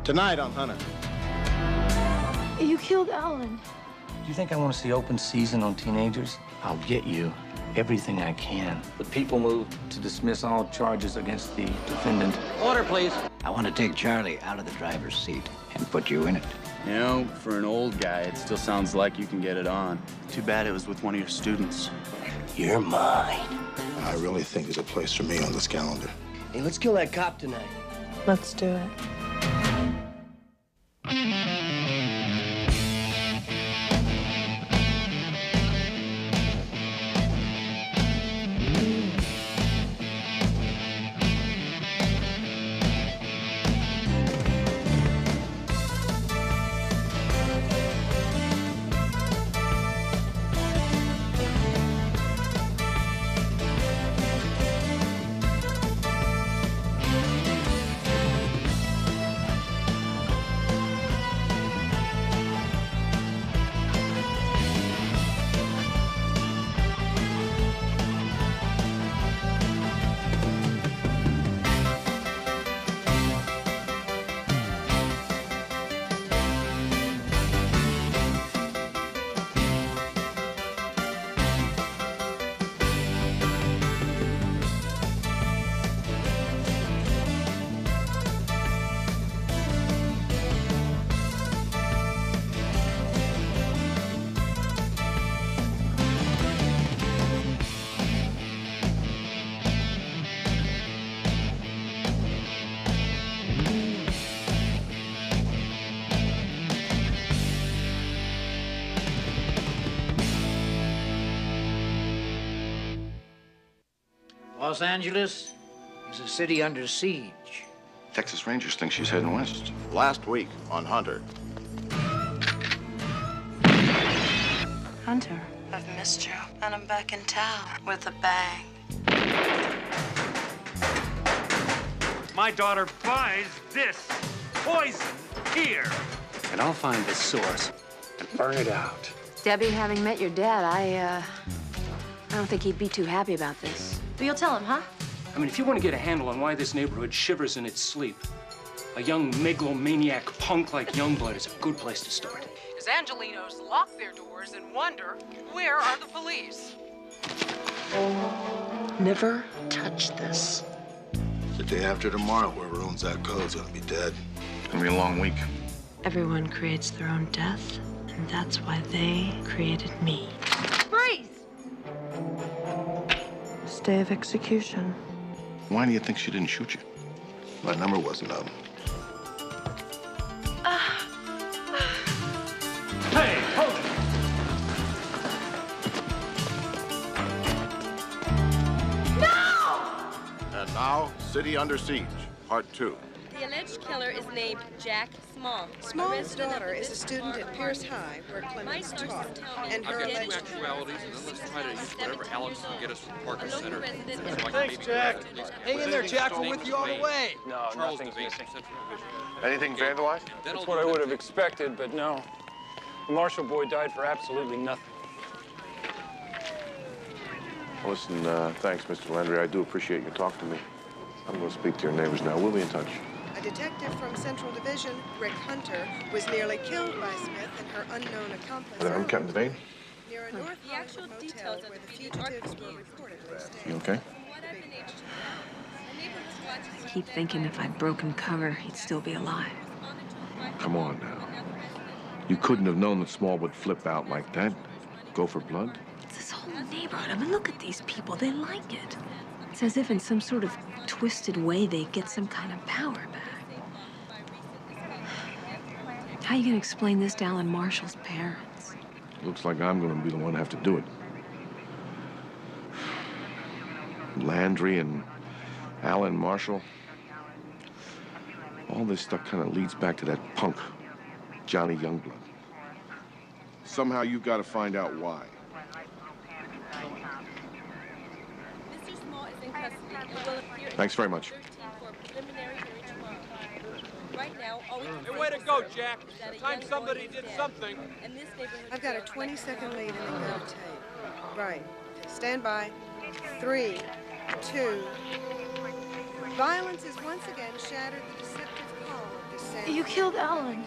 Tonight on Hunter. You killed Alan. Do you think I want to see open season on teenagers? I'll get you everything I can. The people moved to dismiss all charges against the defendant. Order, please. I want to take Charlie out of the driver's seat and put you in it. You know, for an old guy, it still sounds like you can get it on. Too bad it was with one of your students. You're mine. I really think there's a place for me on this calendar. Hey, let's kill that cop tonight. Let's do it. Los Angeles is a city under siege. Texas Rangers think she's heading west. Last week on Hunter. Hunter, I've missed you, and I'm back in town with a bang. My daughter buys this poison here. And I'll find the source and burn it out. Debbie, having met your dad, I don't think he'd be too happy about this. But you'll tell him, huh? I mean, if you want to get a handle on why this neighborhood shivers in its sleep, a young megalomaniac punk like Youngblood is a good place to start. As Angelinos lock their doors and wonder, where are the police? Never touch this. The day after tomorrow, whoever owns that code's gonna be dead. It's gonna be a long week. Everyone creates their own death, and that's why they created me. Freeze! Day of execution. Why do you think she didn't shoot you? My number wasn't up. Hey, hold it! And now, City Under Siege, Part 2. The alleged killer is named Jack Small. Small's daughter is a student at Pierce High, where Clemens taught, and her I've got alleged... two actualities, and then let's try to use whatever Alex can get us from Parker Center. Thanks, Jack. Hang in there, Jack. We're with you all the way. No, Charles nothing's DeVay missing. from Central Division. Anything vandalized? That's what I would have expected, but no. The Marshall boy died for absolutely nothing. Listen, thanks, Mr. Landry. I do appreciate you talking to me. I'm going to speak to your neighbors now. We'll be in touch. A detective from Central Division, Rick Hunter, was nearly killed by Smith and her unknown accomplice. I'm Captain DeVane. Near a North Hollywood motel where the fugitives were reportedly staying. You okay? I keep thinking if I'd broken cover, he'd still be alive. Come on now. You couldn't have known that Small would flip out like that. Go for blood? It's this whole neighborhood. I mean, look at these people. They like it. It's as if in some sort of twisted way they get some kind of power back. How are you gonna explain this to Alan Marshall's parents? Looks like I'm going to be the one to have to do it. Landry and Alan Marshall. All this stuff kind of leads back to that punk, Johnny Youngblood. Somehow you've got to find out why. Thanks very much. Hey, way to go, Jack. Time somebody did something. I've got a 20-second lead in the go tape. Right. Stand by. 3, 2. Violence has once again shattered the deceptive calm of this San You killed Alan.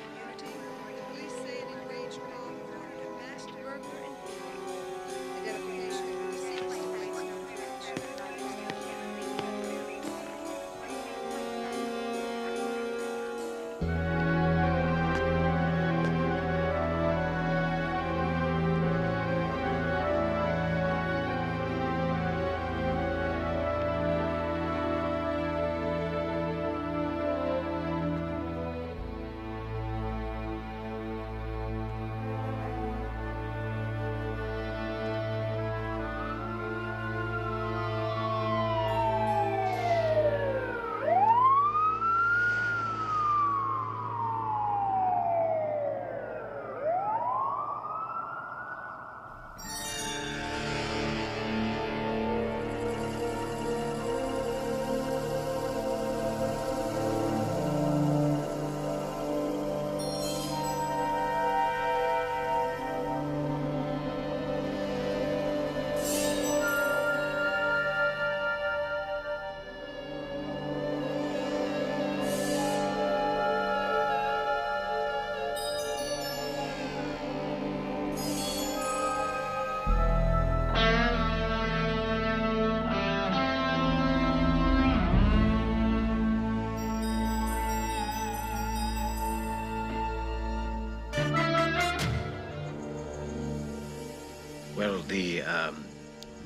Well, the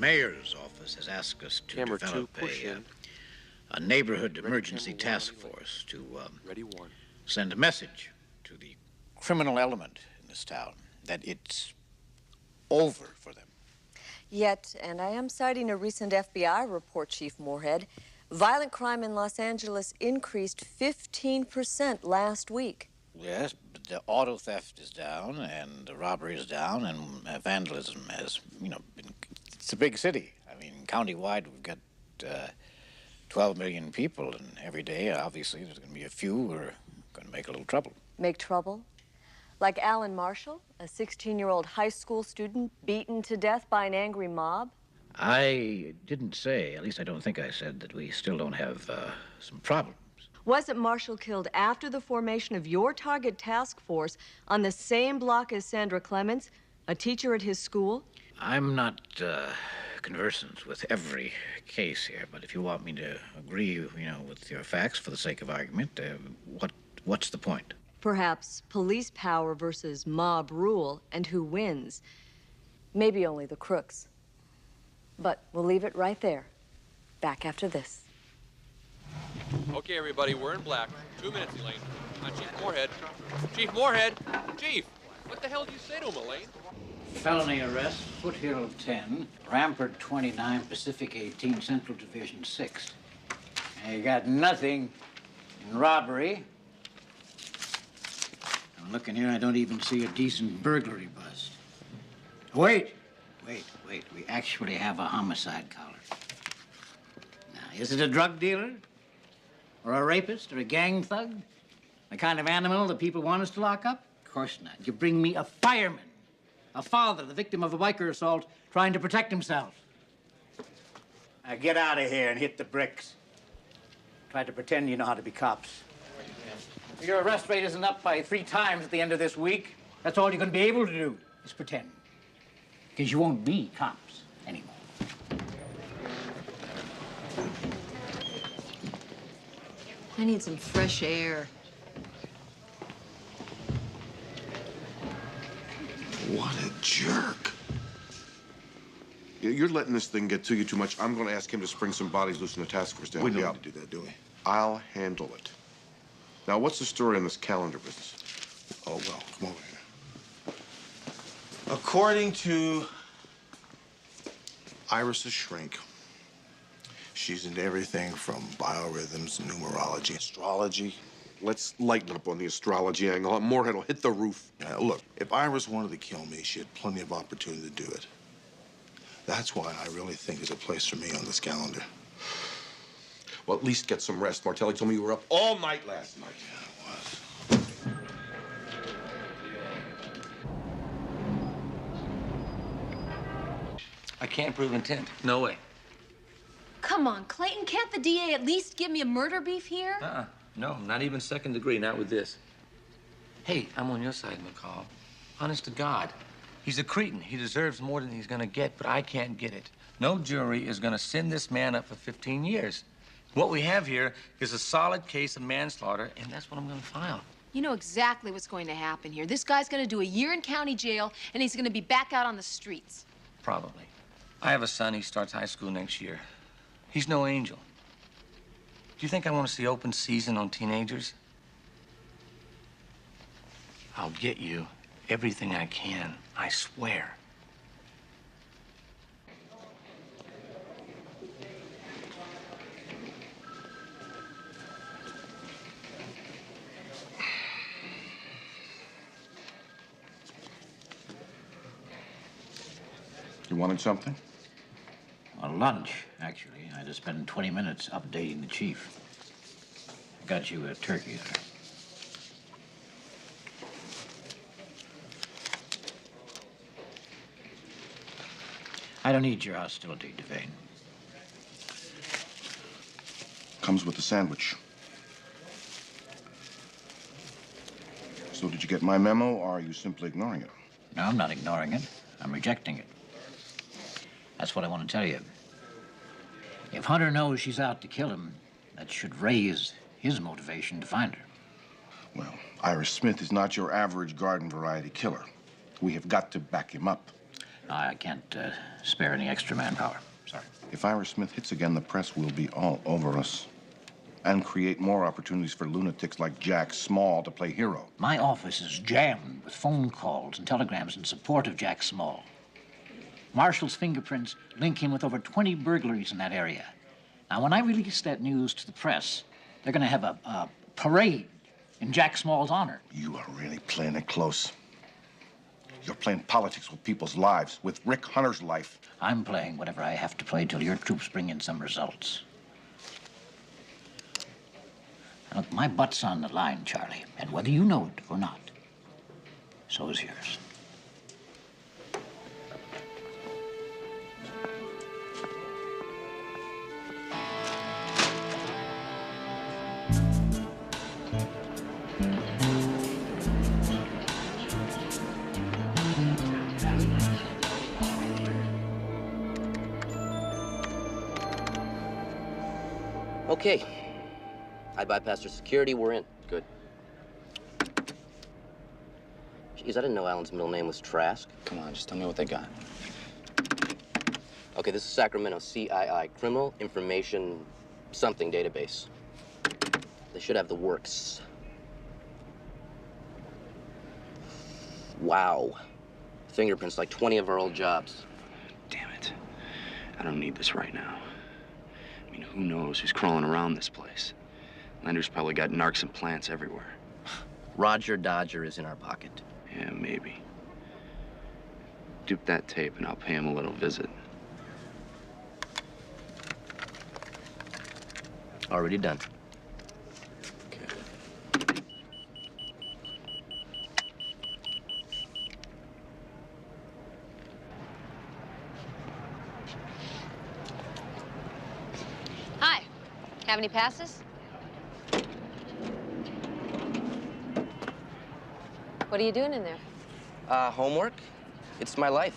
mayor's office has asked us to develop a neighborhood emergency task force to send a message to the criminal element in this town that it's over for them. Yet, and I am citing a recent FBI report, Chief Moorhead, violent crime in Los Angeles increased 15% last week. Yes, but the auto theft is down, and the robbery is down, and vandalism has, it's a big city. I mean, countywide, we've got 12 million people, and every day, obviously, there's going to be a few who are going to make a little trouble. Make trouble? Like Alan Marshall, a 16-year-old high school student beaten to death by an angry mob? I didn't say, at least I don't think I said, that we still don't have some problems. Wasn't Marshall killed after the formation of your target task force on the same block as Sandra Clements, a teacher at his school? I'm not conversant with every case here, but if you want me to agree, with your facts for the sake of argument, what's the point? Perhaps police power versus mob rule, and who wins. Maybe only the crooks. But we'll leave it right there. Back after this. Okay, everybody, we're in black. 2 minutes, Elaine. Chief Moorhead. Chief Moorhead! Chief! What the hell did you say to him, Elaine? Felony arrest, Foothill 10, Rampart 29, Pacific 18, Central Division 6. And you got nothing in robbery. I'm looking here, I don't even see a decent burglary bust. Wait. We actually have a homicide collar. Now, is it a drug dealer? Or a rapist? Or a gang thug? The kind of animal that people want us to lock up? Of course not. You bring me a fireman. A father, the victim of a biker assault, trying to protect himself. Now get out of here and hit the bricks. Try to pretend you know how to be cops. If your arrest rate isn't up by 3 times at the end of this week, that's all you're going to be able to do, is pretend. Because you won't be cops anymore. I need some fresh air. What a jerk. You're letting this thing get to you too much. I'm going to ask him to spring some bodies loose in the task force to help you out. We don't need to do that, do we? I'll handle it. Now, what's the story on this calendar business? Oh, well, come over here. According to Iris's shrink, she's into everything from biorhythms, numerology, astrology. Let's lighten up on the astrology angle. Moorhead will hit the roof. Look, if Iris wanted to kill me, she had plenty of opportunity to do it. That's why I really think there's a place for me on this calendar. Well, at least get some rest. Martelli told me you were up all night last night. Yeah, I was. I can't prove intent. No way. Come on, Clayton, can't the DA at least give me a murder beef here? No, not even second degree, not with this. Hey, I'm on your side, McCall. Honest to God. He's a cretin. He deserves more than he's gonna get, but I can't get it. No jury is gonna send this man up for 15 years. What we have here is a solid case of manslaughter, and that's what I'm gonna file. You know exactly what's going to happen here. This guy's going to do a year in county jail, and he's going to be back out on the streets. Probably. I have a son. He starts high school next year. He's no angel. Do you think I want to see open season on teenagers? I'll get you everything I can, I swear. You wanted something? Well, lunch, actually. I had to spend 20 minutes updating the chief. I got you a turkey there. I don't need your hostility, Devane. Comes with the sandwich. So did you get my memo, or are you simply ignoring it? No, I'm not ignoring it. I'm rejecting it. That's what I want to tell you. If Hunter knows she's out to kill him, that should raise his motivation to find her. Well, Iris Smith is not your average garden variety killer. We have got to back him up. I can't spare any extra manpower. Sorry. If Iris Smith hits again, the press will be all over us and create more opportunities for lunatics like Jack Small to play hero. My office is jammed with phone calls and telegrams in support of Jack Small. Marshall's fingerprints link him with over 20 burglaries in that area. Now, when I release that news to the press, they're going to have a parade in Jack Small's honor. You are really playing it close. You're playing politics with people's lives, with Rick Hunter's life. I'm playing whatever I have to play till your troops bring in some results. Now, look, my butt's on the line, Charlie, and whether you know it or not, so is yours. Okay. I bypassed her security. We're in. Good. Jeez, I didn't know Alan's middle name was Trask. Come on, just tell me what they got. Okay, this is Sacramento CII, Criminal Information Something Database. They should have the works. Wow. Fingerprints like 20 of our old jobs. Damn it. I don't need this right now. I mean, who knows who's crawling around this place? Lender's probably got narcs and plants everywhere. Roger Dodger is in our pocket. Yeah, maybe. Dupe that tape and I'll pay him a little visit. Already done. Hi. Have any passes? What are you doing in there? Homework? It's my life.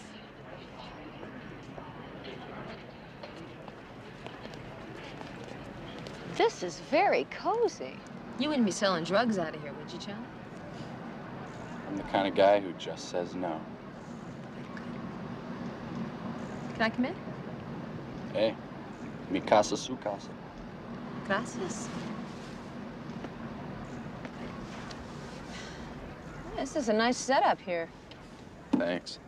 This is very cozy. You wouldn't be selling drugs out of here, would you, Charlie? I'm the kind of guy who just says no. Can I come in? Hey, mi casa su casa. Gracias. This is a nice setup here. Thanks.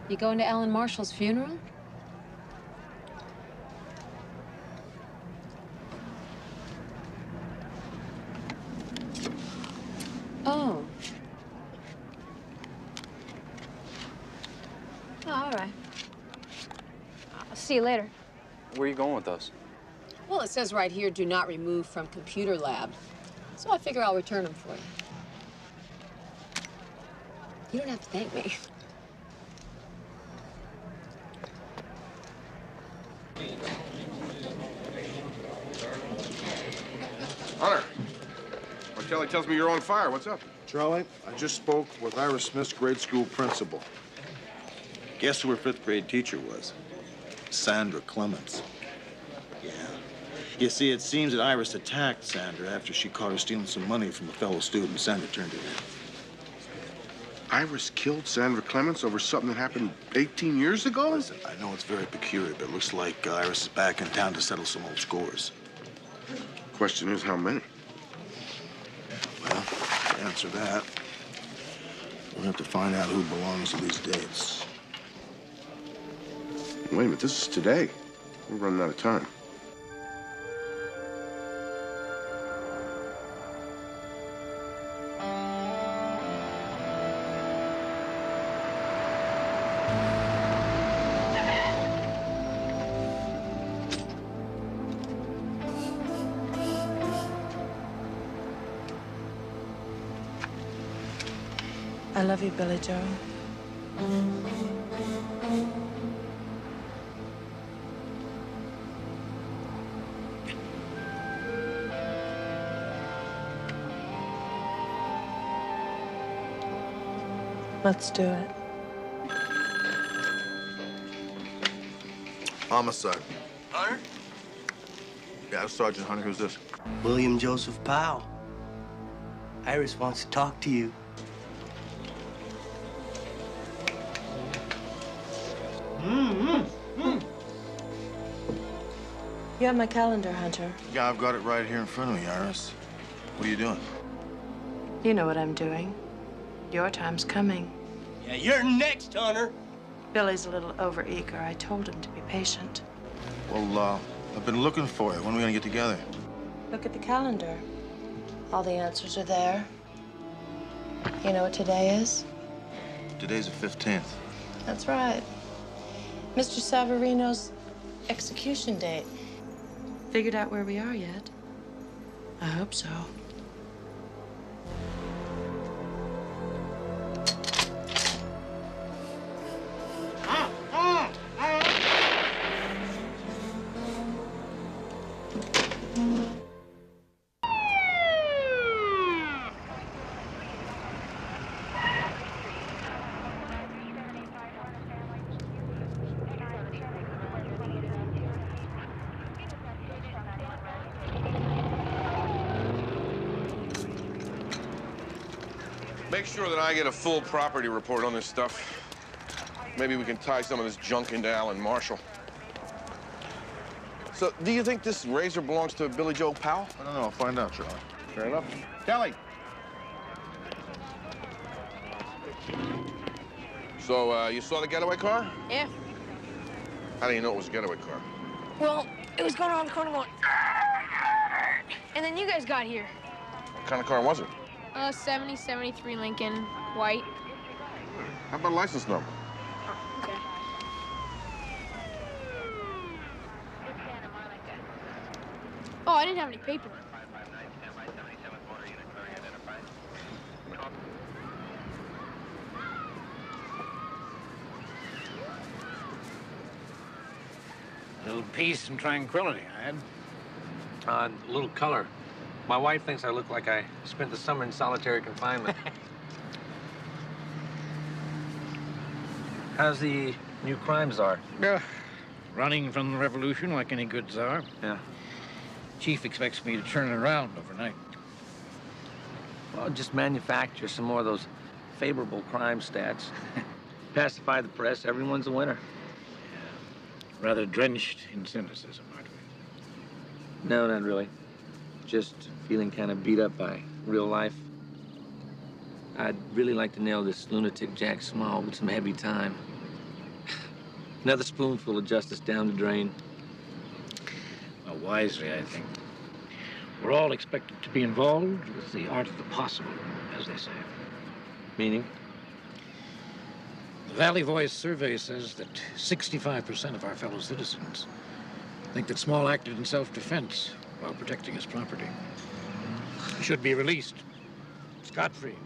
You going to Alan Marshall's funeral? Oh. Oh, all right. I'll see you later. Where are you going with us? Well, it says right here, do not remove from computer lab. So I figure I'll return them for you. You don't have to thank me. Hunter. Well, Kelly tells me you're on fire. What's up? Charlie, I just spoke with Iris Smith's grade school principal. Guess who her 5th grade teacher was? Sandra Clements. Yeah. You see, it seems that Iris attacked Sandra after she caught her stealing some money from a fellow student. Sandra turned it in. Iris killed Sandra Clements over something that happened 18 years ago? Listen, I know it's very peculiar, but it looks like Iris is back in town to settle some old scores. Question is, how many? Well, to answer that, we'll have to find out who belongs to these dates. Wait a minute, this is today. We're running out of time. I love you, Billy Joe. Let's do it. Homicide. Hunter? Yeah, Sergeant Hunter. Who's this? William Joseph Powell. Iris wants to talk to you. You have my calendar, Hunter. Yeah, I've got it right here in front of me, Iris. What are you doing? You know what I'm doing. Your time's coming. Yeah, you're next, Hunter. Billy's a little overeager. I told him to be patient. Well, I've been looking for you. When are we gonna get together? Look at the calendar. All the answers are there. You know what today is? Today's the 15th. That's right. Mr. Savarino's execution date. Figured out where we are yet? I hope so. Make sure that I get a full property report on this stuff. Maybe we can tie some of this junk into Alan Marshall. So, do you think this razor belongs to Billy Joe Powell? I don't know. I'll find out, Charlie. Fair enough. Kelly! So, you saw the getaway car? Yeah. How do you know it was a getaway car? Well, it was going around the corner going, and then you guys got here. What kind of car was it? 73 Lincoln, white. How about a license number? Okay. Oh, I didn't have any paper. A little peace and tranquility, I had. A little color. My wife thinks I look like I spent the summer in solitary confinement. How's the new crime czar? Running from the revolution like any good czar. Yeah. Chief expects me to turn it around overnight. Well, just manufacture some more of those favorable crime stats. Pacify the press, everyone's a winner. Yeah. Rather drenched in cynicism, aren't we? No, not really. Just feeling kind of beat up by real life. I'd really like to nail this lunatic Jack Small with some heavy time. Another spoonful of justice down the drain. Well, wisely, I think. We're all expected to be involved with the art of the possible, as they say. Meaning? The Valley Voice survey says that 65% of our fellow citizens think that Small acted in self-defense while protecting his property. He should be released, scot-free.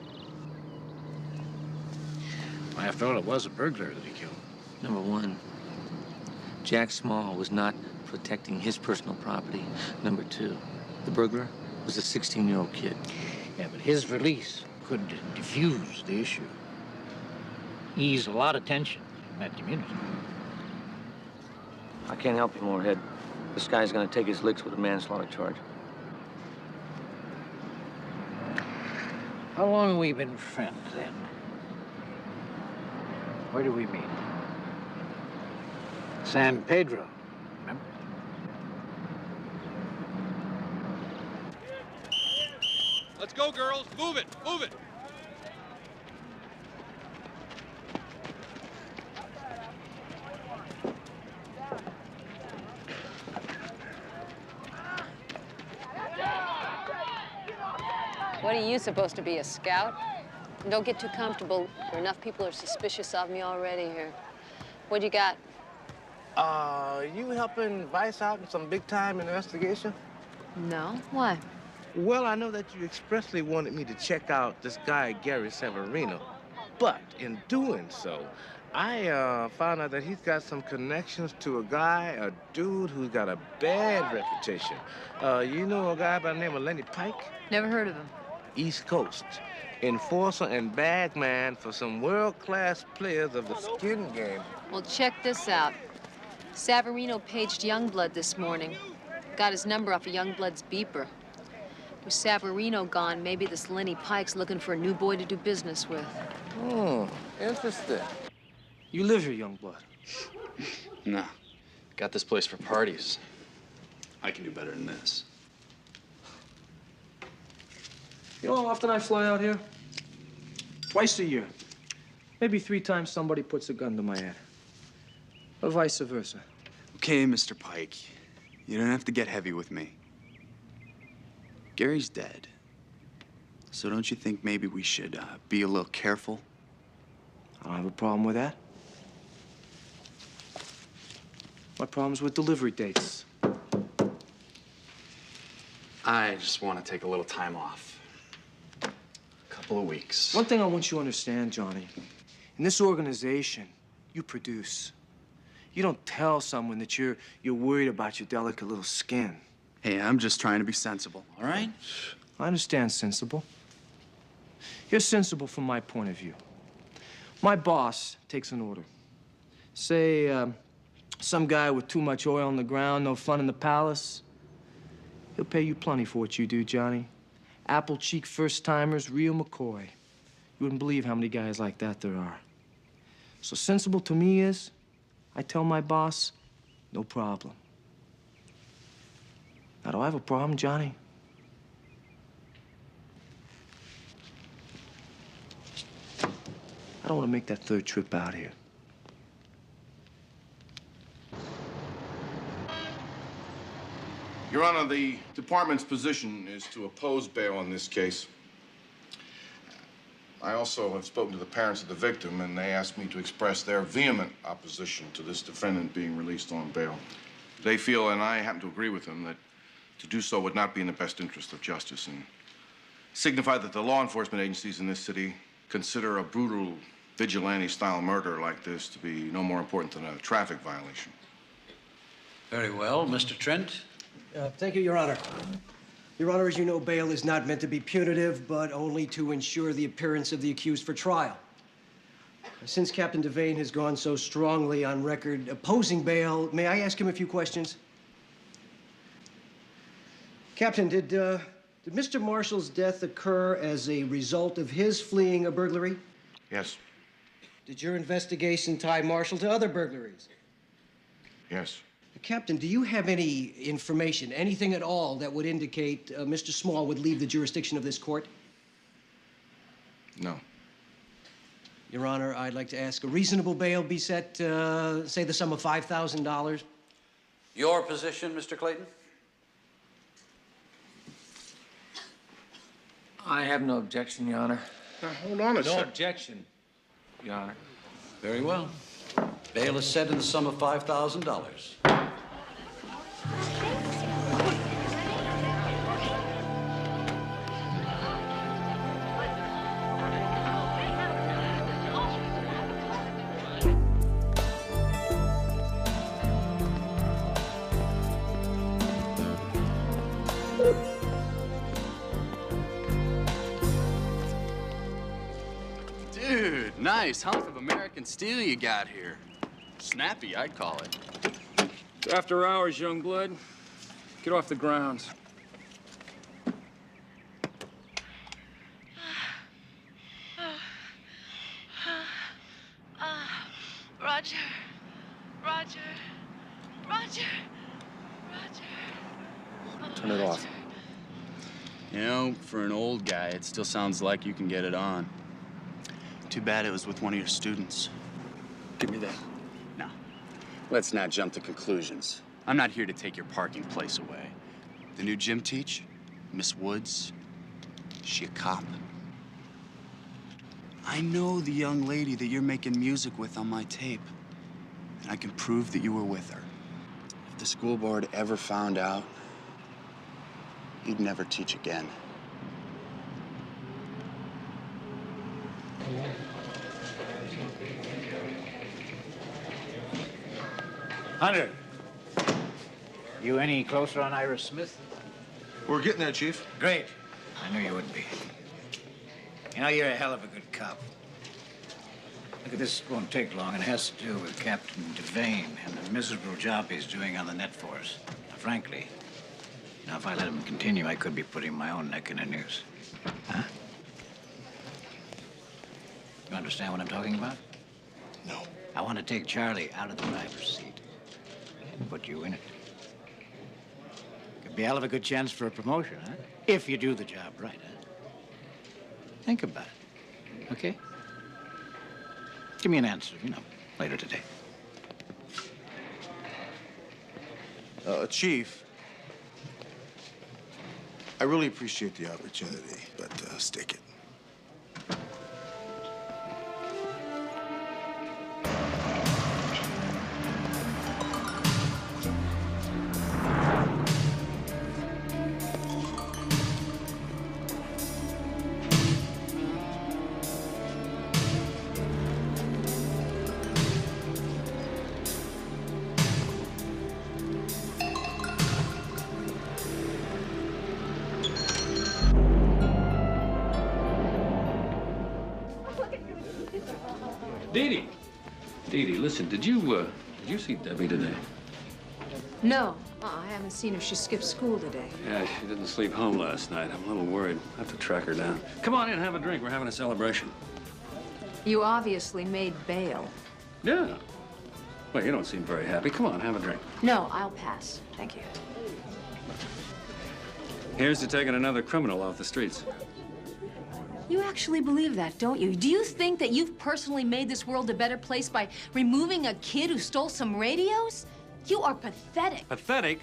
After all, it was a burglar that he killed. Number one, Jack Small was not protecting his personal property. Number two, the burglar was a 16-year-old kid. Yeah, but his release could diffuse the issue. Ease a lot of tension in that community. I can't help you, Moorhead. This guy's gonna take his licks with a manslaughter charge. How long have we been friends, then? Where did we meet? San Pedro, remember? Let's go, girls. Move it. Move it. What are you supposed to be, a scout? Don't get too comfortable. Enough people are suspicious of me already here. What you got? You helping Vice out in some big-time investigation? No. Why? Well, I know that you expressly wanted me to check out this guy, Gary Severino. But in doing so, I found out that he's got some connections to a dude who's got a bad reputation. You know a guy by the name of Lenny Pike? Never heard of him. East Coast. Enforcer and bagman for some world-class players of the skin game. Well, check this out. Savarino paged Youngblood this morning. Got his number off of Youngblood's beeper. With Savarino gone, maybe this Lenny Pike's looking for a new boy to do business with. Interesting. You live here, Youngblood. Nah. Got this place for parties. I can do better than this. You know how often I fly out here? Twice a year. Maybe 3 times somebody puts a gun to my head. Or vice versa. Okay, Mr. Pike. You don't have to get heavy with me. Gary's dead. So don't you think maybe we should be a little careful? I don't have a problem with that. My problem's with delivery dates. I just want to take a little time off. A couple of weeks. One thing I want you to understand, Johnny. In this organization, you produce. You don't tell someone that you're worried about your delicate little skin. Hey, I'm just trying to be sensible, all right? I understand sensible. You're sensible from my point of view. My boss takes an order. Say, some guy with too much oil on the ground, no fun in the palace. He'll pay you plenty for what you do, Johnny. Apple cheek first-timers, real McCoy. You wouldn't believe how many guys like that there are. So sensible to me is, I tell my boss, no problem. Now, do I have a problem, Johnny? I don't want to make that 3rd trip out here. Your Honor, the department's position is to oppose bail in this case. I also have spoken to the parents of the victim, and they asked me to express their vehement opposition to this defendant being released on bail. They feel, and I happen to agree with them, that to do so would not be in the best interest of justice and signify that the law enforcement agencies in this city consider a brutal vigilante-style murder like this to be no more important than a traffic violation. Very well. Mr. Trent? Thank you, Your Honor. Your Honor, as you know, bail is not meant to be punitive, but only to ensure the appearance of the accused for trial. Since Captain Devane has gone so strongly on record opposing bail, may I ask him a few questions? Captain, did Mr. Marshall's death occur as a result of his fleeing a burglary? Yes. Did your investigation tie Marshall to other burglaries? Yes. Captain, do you have any information, anything at all, that would indicate Mr. Small would leave the jurisdiction of this court? No. Your Honor, I'd like to ask a reasonable bail be set, say the sum of $5,000. Your position, Mr. Clayton? I have no objection, Your Honor. Now, hold on a No second. objection, Your Honor. Very well. Bail is set in the sum of $5,000. Nice hunk of American steel you got here. Snappy, I'd call it. It's after hours, young blood. Get off the grounds. Roger. Roger. Roger. Roger. Turn it off. You know, for an old guy, it still sounds like you can get it on. Too bad it was with one of your students. Give me that. No. Let's not jump to conclusions. I'm not here to take your parking place away. The new gym teach, Miss Woods, she a cop. I know the young lady that you're making music with on my tape, and I can prove that you were with her. If the school board ever found out, you'd never teach again. Hunter, you any closer on Iris Smith? We're getting there, Chief. Great. I knew you would be. You know, you're a hell of a good cop. Look, this won't take long. It has to do with Captain Devane and the miserable job he's doing on the net force. Now, frankly, now, if I let him continue, I could be putting my own neck in a noose. Huh? You understand what I'm talking about? No. I want to take Charlie out of the driver's seat and put you in it. Could be a hell of a good chance for a promotion, huh? If you do the job right, huh? Think about it, okay? Give me an answer, you know, later today. Chief, I really appreciate the opportunity, but stick it. Dee, listen, did you see Debbie today? No, I haven't seen her. She skipped school today. Yeah, she didn't sleep home last night. I'm a little worried. I have to track her down. Come on in, have a drink. We're having a celebration. You obviously made bail. Yeah. Well, you don't seem very happy. Come on, have a drink. No, I'll pass. Thank you. Here's to taking another criminal off the streets. You actually believe that, don't you? Do you think that you've personally made this world a better place by removing a kid who stole some radios? You are pathetic. Pathetic?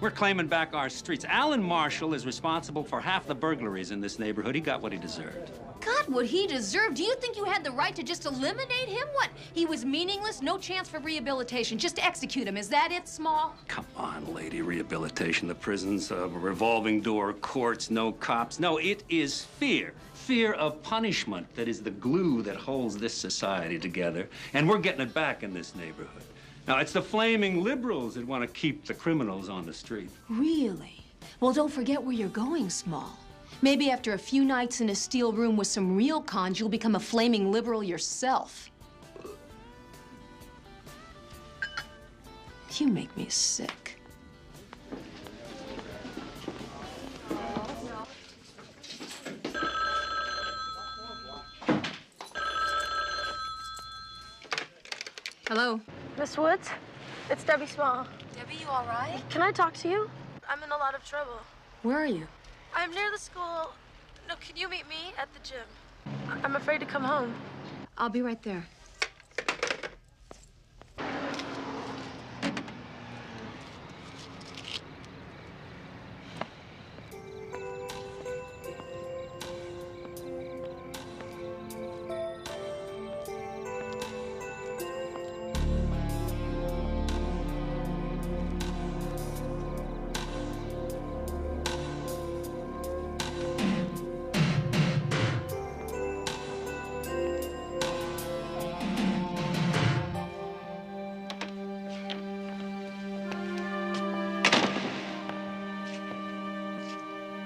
We're claiming back our streets. Alan Marshall is responsible for half the burglaries in this neighborhood. He got what he deserved. Got what he deserved? Do you think you had the right to just eliminate him? What? He was meaningless, no chance for rehabilitation. Just execute him. Is that it, Small? Come on, lady. Rehabilitation, the prisons, a revolving door, courts, no cops. No, it is fear. Fear of punishment that is the glue that holds this society together. And we're getting it back in this neighborhood. Now, it's the flaming liberals that want to keep the criminals on the street. Really? Well, don't forget where you're going, Small. Maybe after a few nights in a steel room with some real cons, you'll become a flaming liberal yourself. You make me sick. Hello? Miss Woods, it's Debbie Small. Debbie, you all right? Can I talk to you? I'm in a lot of trouble. Where are you? I'm near the school. No, can you meet me at the gym? I'm afraid to come home. I'll be right there.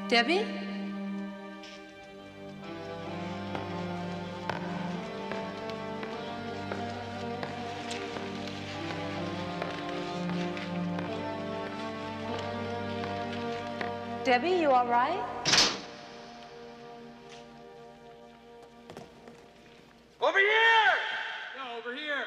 Debbie? Debbie, you all right? Over here! No, over here.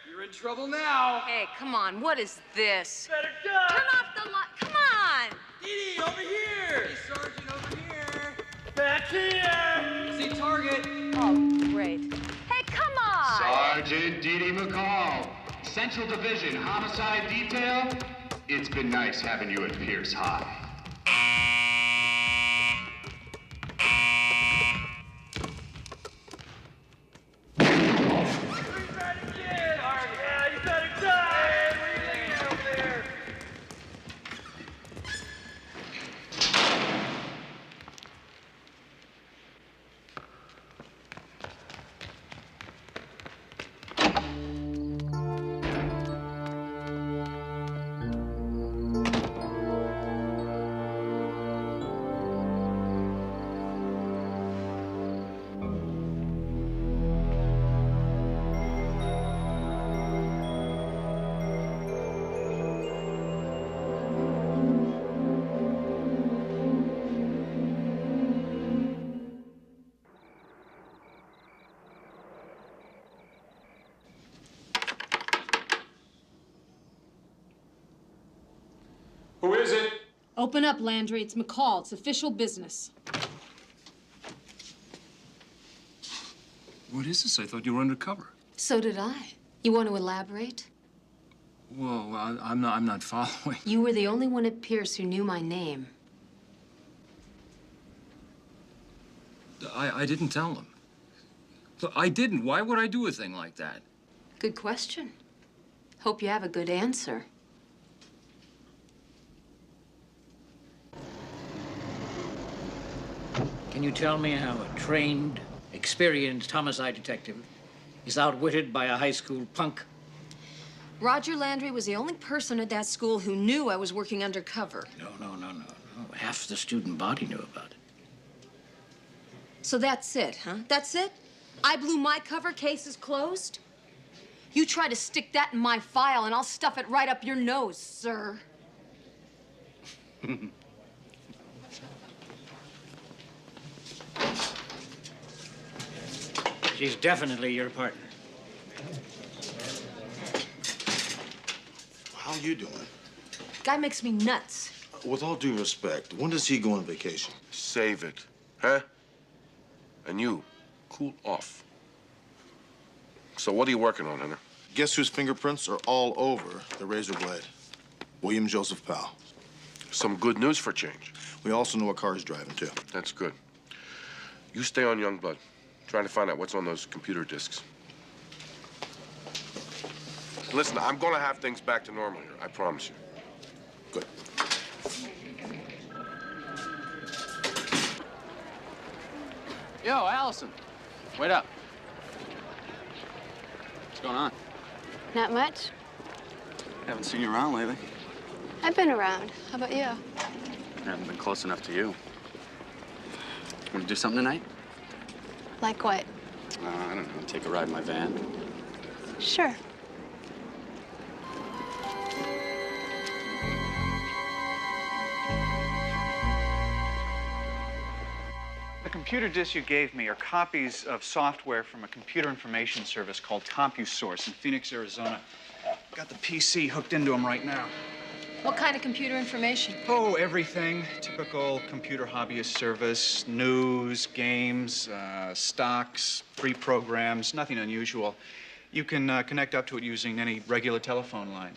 You're in trouble now. Hey, come on, what is this? Better duck! Turn off the light, come on! Dee Dee, over here! Hey, Sergeant, over here! Back here! See target. Oh, great. Hey, come on! Sergeant Dee Dee McCall, Central Division, Homicide Detail. It's been nice having you at Pierce High. Who is it? Open up, Landry. It's McCall. It's official business. What is this? I thought you were undercover. So did I. You want to elaborate? Whoa, I'm not following. You were the only one at Pierce who knew my name. I didn't tell him. Look, I didn't. Why would I do a thing like that? Good question. Hope you have a good answer. Can you tell me how a trained, experienced homicide detective is outwitted by a high school punk? Roger Landry was the only person at that school who knew I was working undercover. No. Half the student body knew about it. So that's it, huh? That's it? I blew my cover, case is closed? You try to stick that in my file and I'll stuff it right up your nose, sir. She's definitely your partner. How you doing? Guy makes me nuts. With all due respect, when does he go on vacation? Save it, huh? And you, cool off. So what are you working on, Hunter? Guess whose fingerprints are all over the razor blade? William Joseph Powell. Some good news for a change. We also know what car he's driving, too. That's good. You stay on Youngblood, trying to find out what's on those computer disks. Listen, I'm gonna have things back to normal here, I promise you. Good. Yo, Allison, wait up. What's going on? Not much. Haven't seen you around lately. I've been around. How about you? I haven't been close enough to you. Want to do something tonight? Like what? I don't know, take a ride in my van. Sure. The computer disks you gave me are copies of software from a computer information service called CompuSource in Phoenix, Arizona. Got the PC hooked into them right now. What kind of computer information? Oh, everything. Typical computer hobbyist service, news, games, stocks, free programs, nothing unusual. You can connect up to it using any regular telephone line.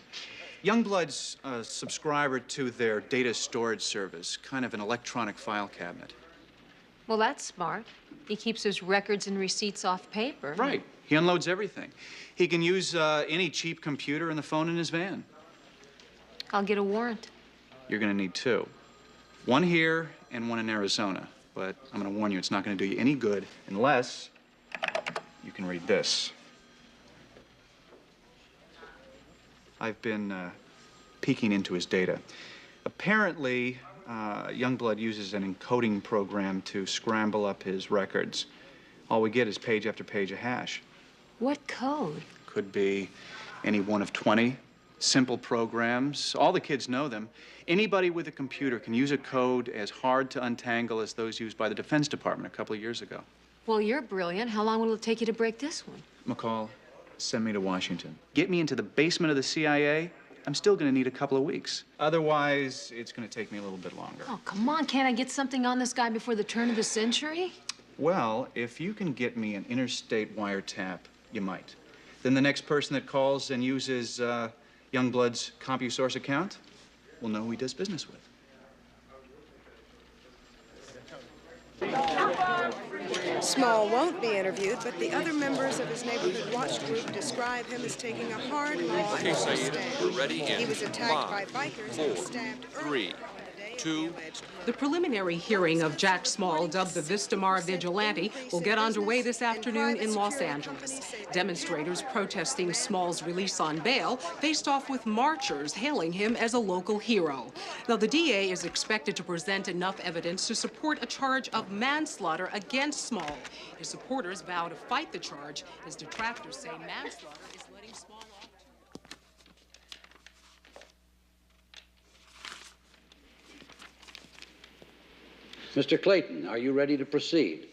Youngblood's a subscriber to their data storage service, kind of an electronic file cabinet. Well, that's smart. He keeps his records and receipts off paper. Right. He unloads everything. He can use any cheap computer and the phone in his van. I'll get a warrant. You're gonna need two. One here and one in Arizona. But I'm gonna warn you, it's not gonna do you any good unless you can read this. I've been peeking into his data. Apparently, Youngblood uses an encoding program to scramble up his records. All we get is page after page of hash. What code? Could be any one of 20. simple programs. All the kids know them. Anybody with a computer can use a code as hard to untangle as those used by the Defense Department a couple of years ago. Well, you're brilliant. How long will it take you to break this one? McCall, send me to Washington. Get me into the basement of the CIA. I'm still going to need a couple of weeks. Otherwise, it's going to take me a little bit longer. Oh, come on. Can't I get something on this guy before the turn of the century? Well, if you can get me an interstate wiretap, you might. Then the next person that calls and uses Youngblood's CompuSource account will know who he does business with. Small won't be interviewed, but the other members of his neighborhood watch group describe him as taking a hard law Okay, Saeed, we're ready in He was attacked 5, by bikers 4, and stabbed 3, 2. The preliminary hearing of Jack Small, dubbed the Vistamar Vigilante, will get underway this afternoon in Los Angeles. Demonstrators protesting Small's release on bail faced off with marchers hailing him as a local hero. Now, the DA is expected to present enough evidence to support a charge of manslaughter against Small. His supporters vow to fight the charge. His detractors say manslaughter is letting Small off. Mr. Clayton, are you ready to proceed?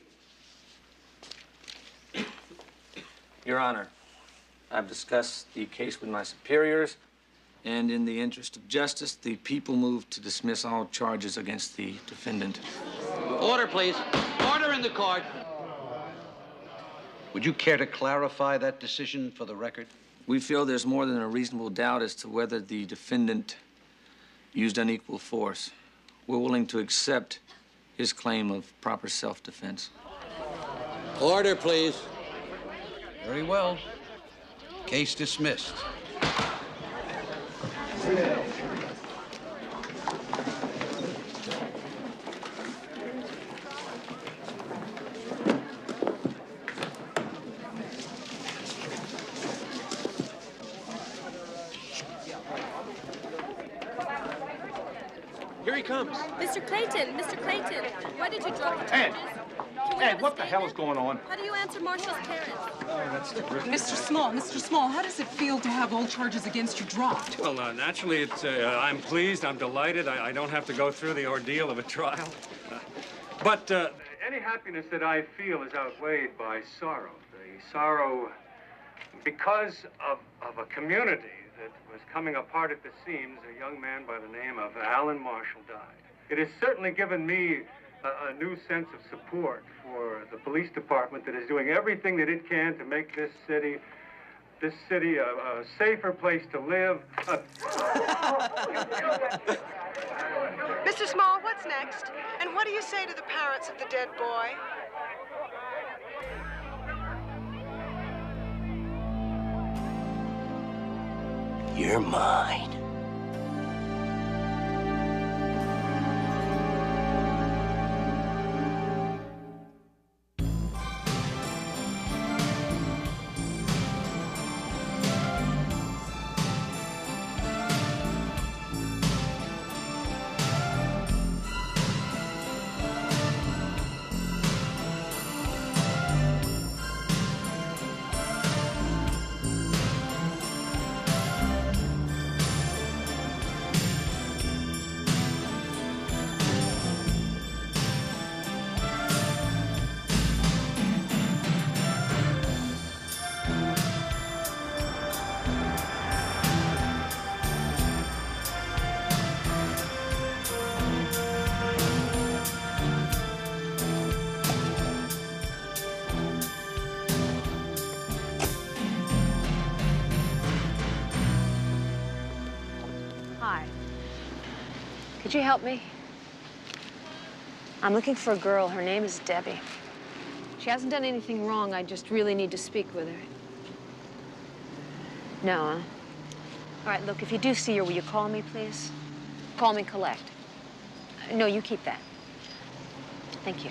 Your Honor, I've discussed the case with my superiors, and in the interest of justice, the people move to dismiss all charges against the defendant. Order, please. Order in the court. Would you care to clarify that decision for the record? We feel there's more than a reasonable doubt as to whether the defendant used unequal force. We're willing to accept his claim of proper self-defense. Order, please. Very well. Case dismissed. Here he comes. Mr. Clayton, why did you drop the Ed! charges? Can we Ed, have a what the hell is statement? going on? How do you answer Marshall's parents? Mr. Small, how does it feel to have all charges against you dropped? Well, naturally, I'm pleased, I'm delighted. I don't have to go through the ordeal of a trial. But any happiness that I feel is outweighed by sorrow. The sorrow because of a community that was coming apart at the seams. A young man by the name of Alan Marshall died. It has certainly given me a new sense of support for the police department that is doing everything that it can to make this city a safer place to live. Mr. Small, what's next? And what do you say to the parents of the dead boy? You're mine. Hi. Could you help me? I'm looking for a girl. Her name is Debbie. She hasn't done anything wrong. I just really need to speak with her. No, huh? All right, look, if you do see her, will you call me, please? Call me collect. No, you keep that. Thank you.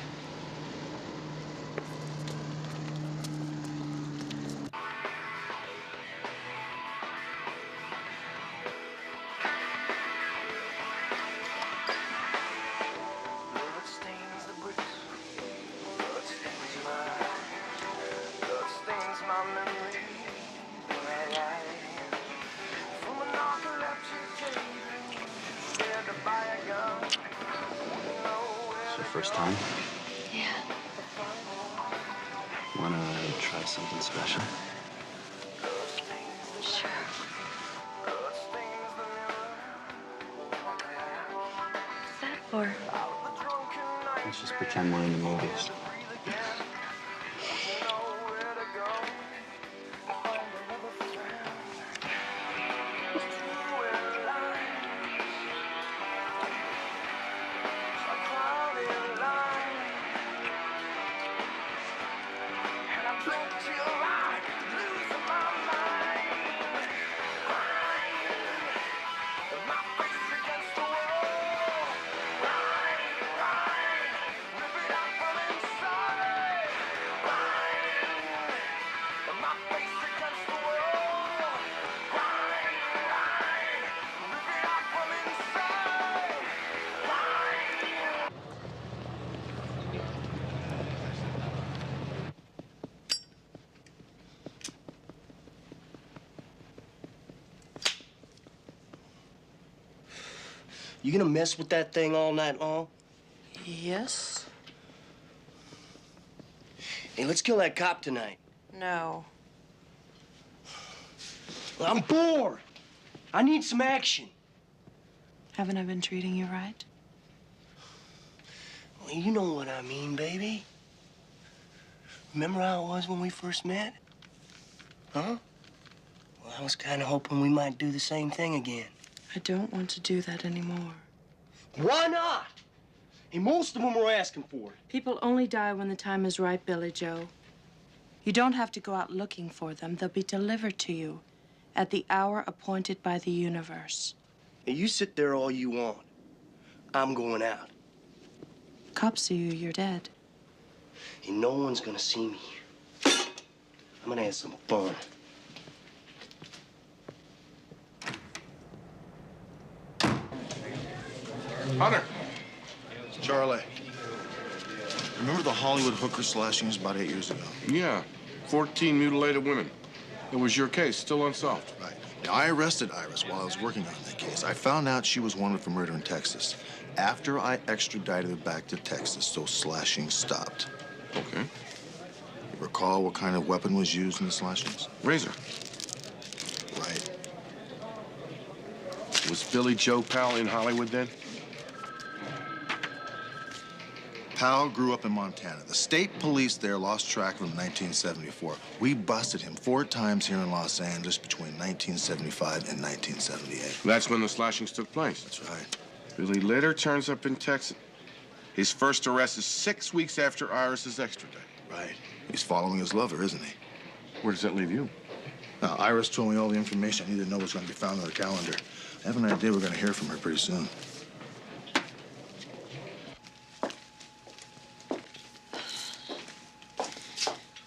From an first time? Yeah. Wanna try something special? Sure. What's that for? Let's just pretend we're in the movies. You gonna mess with that thing all night long? Yes? Hey, let's kill that cop tonight. No. I'm bored. I need some action. Haven't I been treating you right? Well, you know what I mean, baby. Remember how it was when we first met? Huh? Well, I was kind of hoping we might do the same thing again. I don't want to do that anymore. Why not? Hey, most of them are asking for it. People only die when the time is right, Billy Joe. You don't have to go out looking for them. They'll be delivered to you at the hour appointed by the universe. Hey, you sit there all you want. I'm going out. Cops see you, you're dead. Hey, no one's gonna see me. I'm gonna have some fun. Hunter. Charlie. Remember the Hollywood hooker slashings about 8 years ago? Yeah, 14 mutilated women. It was your case, still unsolved. Right. Now, I arrested Iris while I was working on that case. I found out she was wanted for murder in Texas. After I extradited her back to Texas, those slashings stopped. Okay. You recall what kind of weapon was used in the slashings? Razor. Right. Was Billy Joe Powell in Hollywood then? Powell grew up in Montana. The state police there lost track of him in 1974. We busted him 4 times here in Los Angeles between 1975 and 1978. That's when the slashings took place. That's right. Billy later turns up in Texas. His first arrest is 6 weeks after Iris' extradite. Right. He's following his lover, isn't he? Where does that leave you? Now, Iris told me all the information I needed to know was going to be found on her calendar. I have an idea we're going to hear from her pretty soon.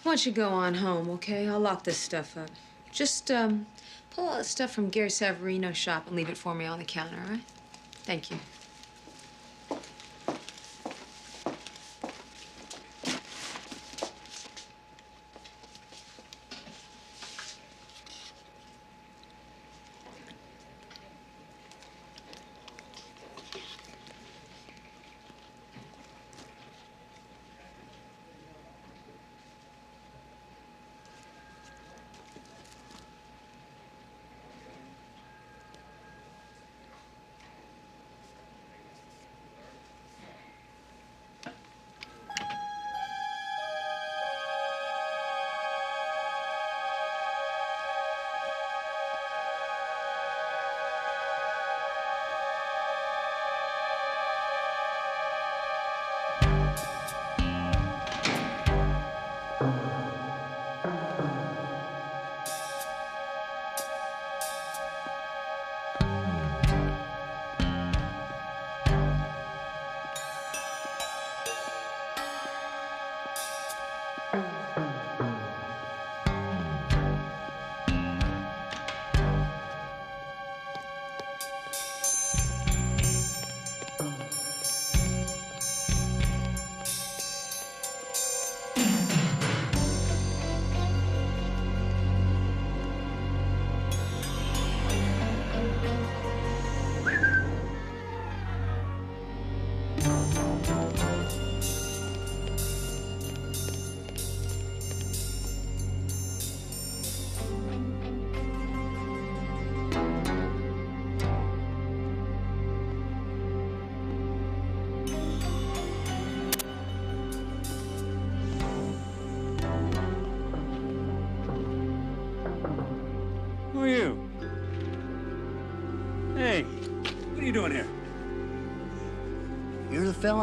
Why don't you go on home, okay? I'll lock this stuff up. Just, pull all that stuff from Gary Savarino's shop and leave it for me on the counter, all right? Thank you.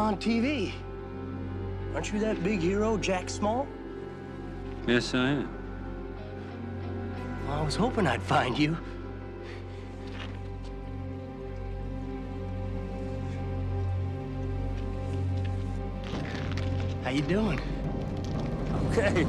on TV. Aren't you that big hero, Jack Small? Yes, I am. Well, I was hoping I'd find you. How you doing? Okay.